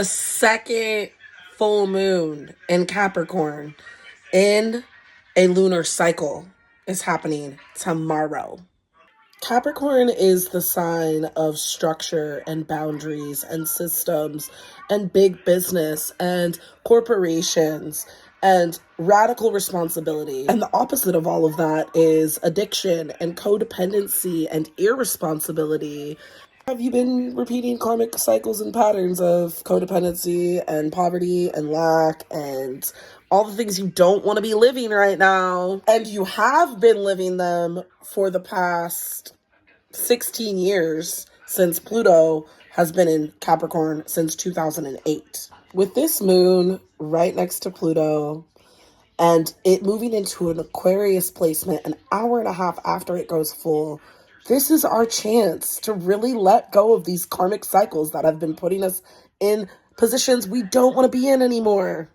The second full moon in Capricorn in a lunar cycle is happening tomorrow. Capricorn is the sign of structure and boundaries and systems and big business and corporations and radical responsibility. And the opposite of all of that is addiction and codependency and irresponsibility. Have you been repeating karmic cycles and patterns of codependency and poverty and lack and all the things you don't want to be living right now? And you have been living them for the past 16 years, since Pluto has been in Capricorn since 2008. With this moon right next to Pluto and it moving into an Aquarius placement an hour and a half after it goes full, this is our chance to really let go of these karmic cycles that have been putting us in positions we don't want to be in anymore.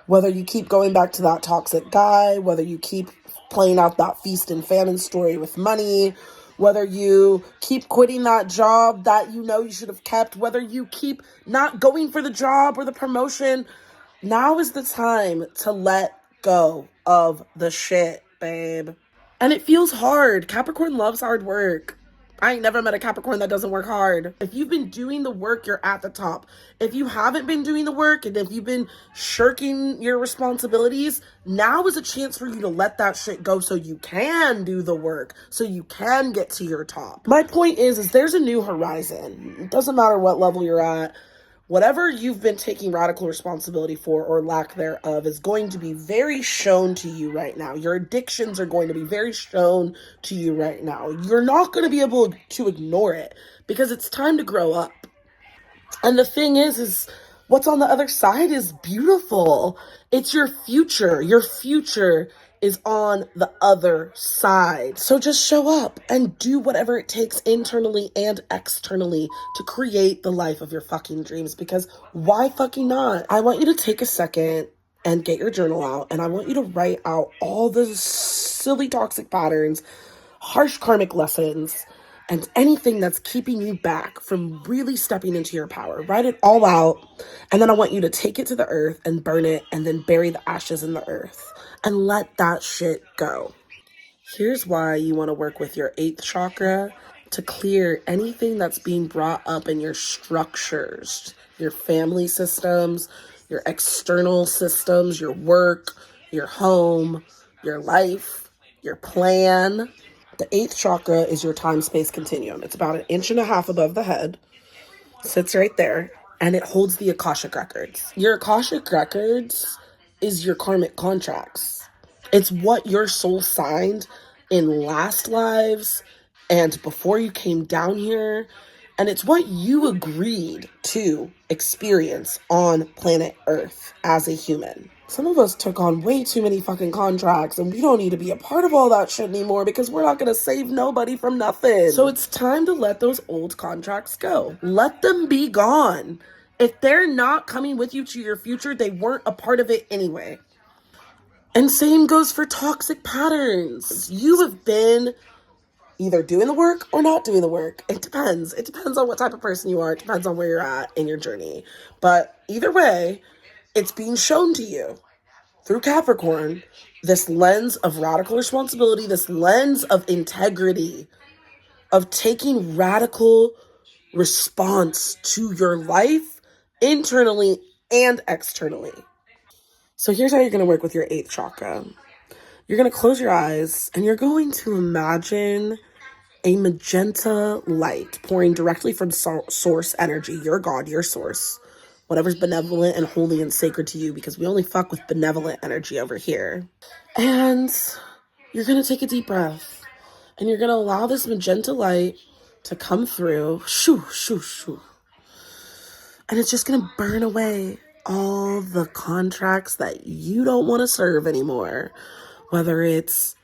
Whether you keep going back to that toxic guy, whether you keep playing out that feast and famine story with money, whether you keep quitting that job that you know you should have kept, whether you keep not going for the job or the promotion, now is the time to let go of the shit, babe. And it feels hard. Capricorn loves hard work. I ain't never met a Capricorn that doesn't work hard. If you've been doing the work, you're at the top. If you haven't been doing the work and if you've been shirking your responsibilities, now is a chance for you to let that shit go so you can do the work, so you can get to your top. My point is there's a new horizon. It doesn't matter what level you're at. Whatever you've been taking radical responsibility for or lack thereof is going to be very shown to you right now. Your addictions are going to be very shown to you right now. You're not going to be able to ignore it because it's time to grow up. And the thing is what's on the other side is beautiful. It's your future. Your future is on the other side. So just show up and do whatever it takes internally and externally to create the life of your fucking dreams, because why fucking not? I want you to take a second and get your journal out, and I want you to write out all the silly toxic patterns, harsh karmic lessons, and anything that's keeping you back from really stepping into your power. Write it all out, and then I want you to take it to the earth and burn it and then bury the ashes in the earth and let that shit go. Here's why you want to work with your 8th chakra to clear anything that's being brought up in your structures, your family systems, your external systems, your work, your home, your life, your plan. The 8th chakra is your time-space continuum. It's about 1.5 inches above the head, sits right there, and it holds the Akashic records. Your Akashic records is your karmic contracts. It's what your soul signed in last lives and before you came down here. And it's what you agreed to experience on planet Earth as a human. Some of us took on way too many fucking contracts, and we don't need to be a part of all that shit anymore because we're not going to save nobody from nothing. So it's time to let those old contracts go. Let them be gone. If they're not coming with you to your future, they weren't a part of it anyway. And same goes for toxic patterns. You have been either doing the work or not doing the work. It depends. It depends on what type of person you are. It depends on where you're at in your journey. But either way, it's being shown to you through Capricorn, this lens of radical responsibility, this lens of integrity, of taking radical response to your life internally and externally. So here's how you're going to work with your 8th chakra. You're going to close your eyes and you're going to imagine a magenta light pouring directly from source energy, your God, your source, whatever's benevolent and holy and sacred to you, because we only fuck with benevolent energy over here. And you're going to take a deep breath and you're going to allow this magenta light to come through. Shoo, shoo, shoo. And it's just going to burn away all the contracts that you don't want to serve anymore. Whether it's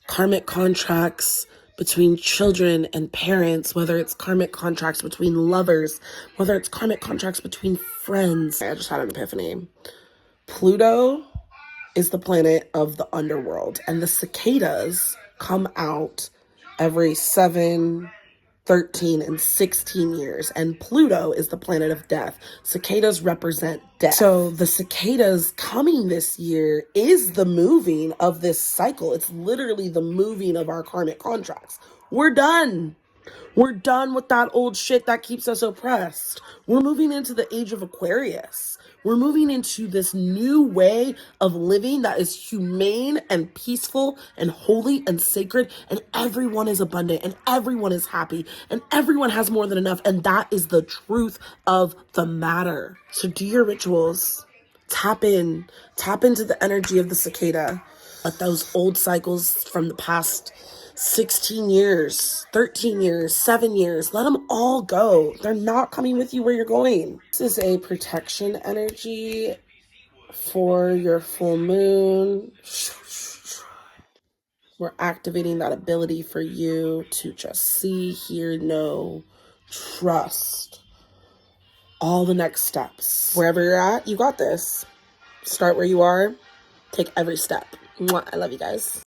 karmic contracts between children and parents, whether it's karmic contracts between lovers, whether it's karmic contracts between friends. I just had an epiphany. Pluto is the planet of the underworld, and the cicadas come out every 7 13 and 16 years, and Pluto is the planet of death. Cicadas represent death. So the cicadas coming this year is the moving of this cycle. It's literally the moving of our karmic contracts. We're done. We're done with that old shit that keeps us oppressed. We're moving into the age of Aquarius. We're moving into this new way of living that is humane and peaceful and holy and sacred, and everyone is abundant and everyone is happy and everyone has more than enough, and that is the truth of the matter. So do your rituals. Tap into the energy of the cicada. Let those old cycles from the past 16 years, 13 years, 7 years, let them all go. They're not coming with you where you're going. This is a protection energy for your full moon. We're activating that ability for you to just see, hear, know, trust all the next steps. Wherever you're at, you got this. Start where you are. Take every step. Mwah. I love you guys.